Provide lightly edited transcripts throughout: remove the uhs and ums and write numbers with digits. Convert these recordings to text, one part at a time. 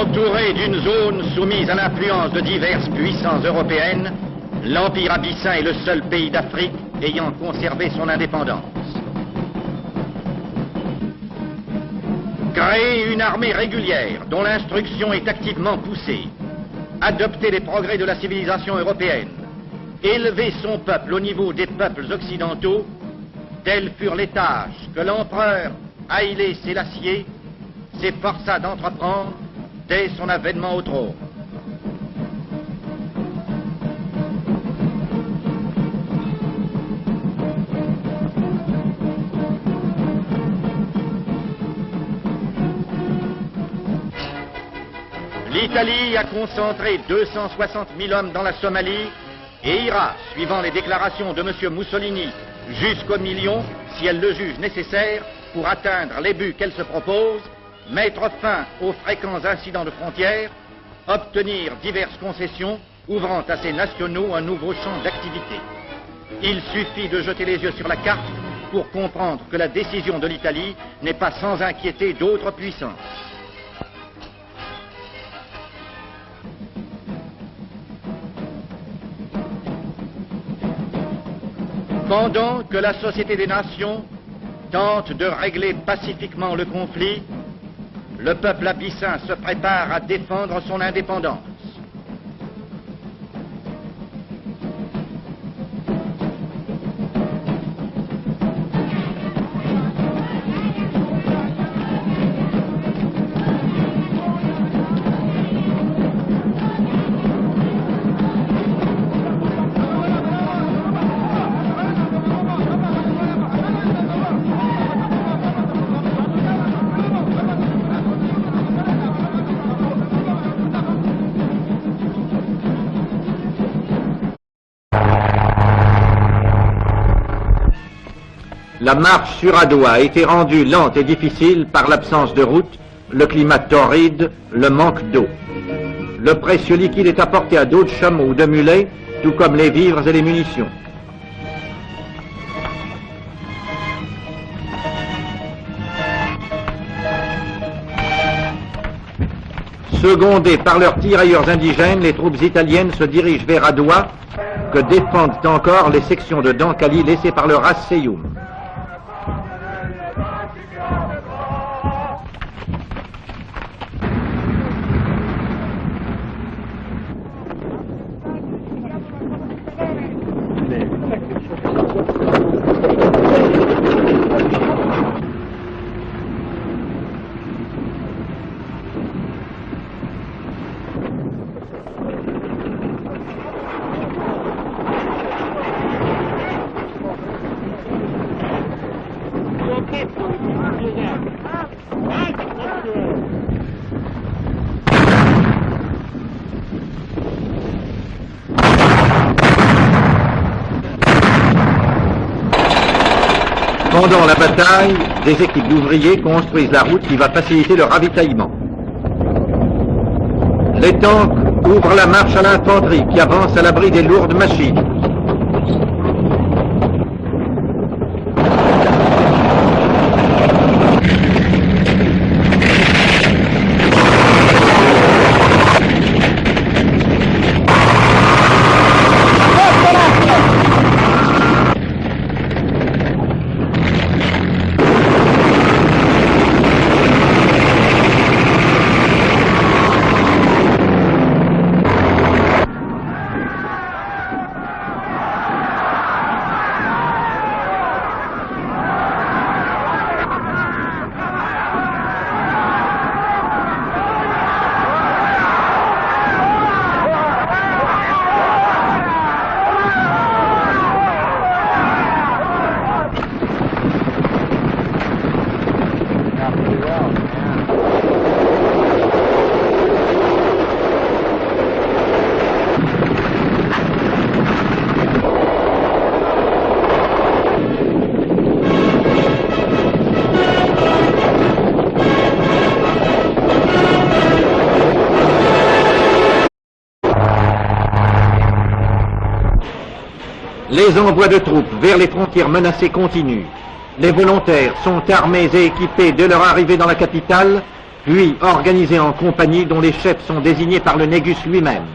Entouré d'une zone soumise à l'influence de diverses puissances européennes, l'Empire abyssin est le seul pays d'Afrique ayant conservé son indépendance. Créer une armée régulière dont l'instruction est activement poussée, adopter les progrès de la civilisation européenne, élever son peuple au niveau des peuples occidentaux, telles furent les tâches que l'empereur Haïlé Sélassié s'efforça d'entreprendre dès son avènement au trône. L'Italie a concentré 260 000 hommes dans la Somalie et ira, suivant les déclarations de M. Mussolini, jusqu'au million, si elle le juge nécessaire, pour atteindre les buts qu'elle se propose, mettre fin aux fréquents incidents de frontières, obtenir diverses concessions, ouvrant à ses nationaux un nouveau champ d'activité. Il suffit de jeter les yeux sur la carte pour comprendre que la décision de l'Italie n'est pas sans inquiéter d'autres puissances. Pendant que la Société des Nations tente de régler pacifiquement le conflit, le peuple abyssin se prépare à défendre son indépendance. La marche sur Adoua a été rendue lente et difficile par l'absence de route, le climat torride, le manque d'eau. Le précieux liquide est apporté à dos de chameaux ou de mulets, tout comme les vivres et les munitions. Secondées par leurs tirailleurs indigènes, les troupes italiennes se dirigent vers Adoua, que défendent encore les sections de Dankali laissées par le Ras Seyoum. Pendant la bataille, des équipes d'ouvriers construisent la route qui va faciliter le ravitaillement. Les tanks ouvrent la marche à l'infanterie qui avance à l'abri des lourdes machines. Les envois de troupes vers les frontières menacées continuent. Les volontaires sont armés et équipés dès leur arrivée dans la capitale puis organisés en compagnies dont les chefs sont désignés par le négus lui-même.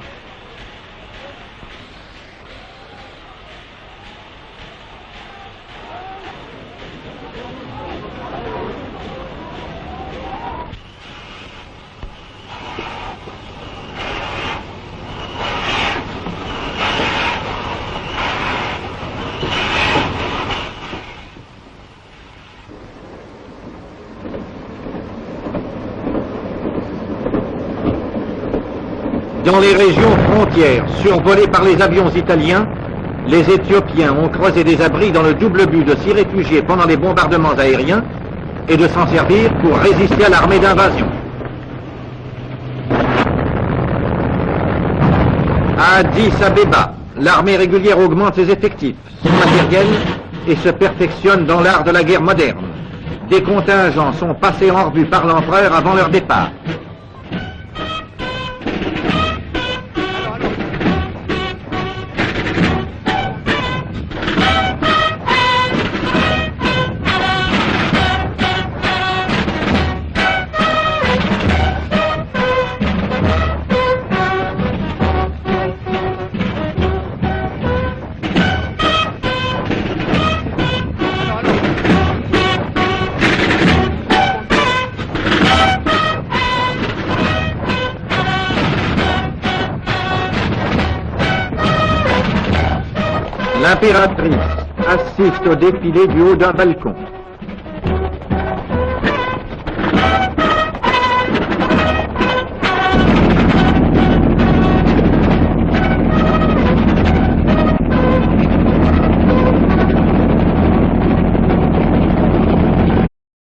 Dans les régions frontières survolées par les avions italiens, les Éthiopiens ont creusé des abris dans le double but de s'y réfugier pendant les bombardements aériens et de s'en servir pour résister à l'armée d'invasion. À Addis Abeba, l'armée régulière augmente ses effectifs, son matériel et se perfectionne dans l'art de la guerre moderne. Des contingents sont passés en revue par l'empereur avant leur départ. L'impératrice assiste au défilé du haut d'un balcon.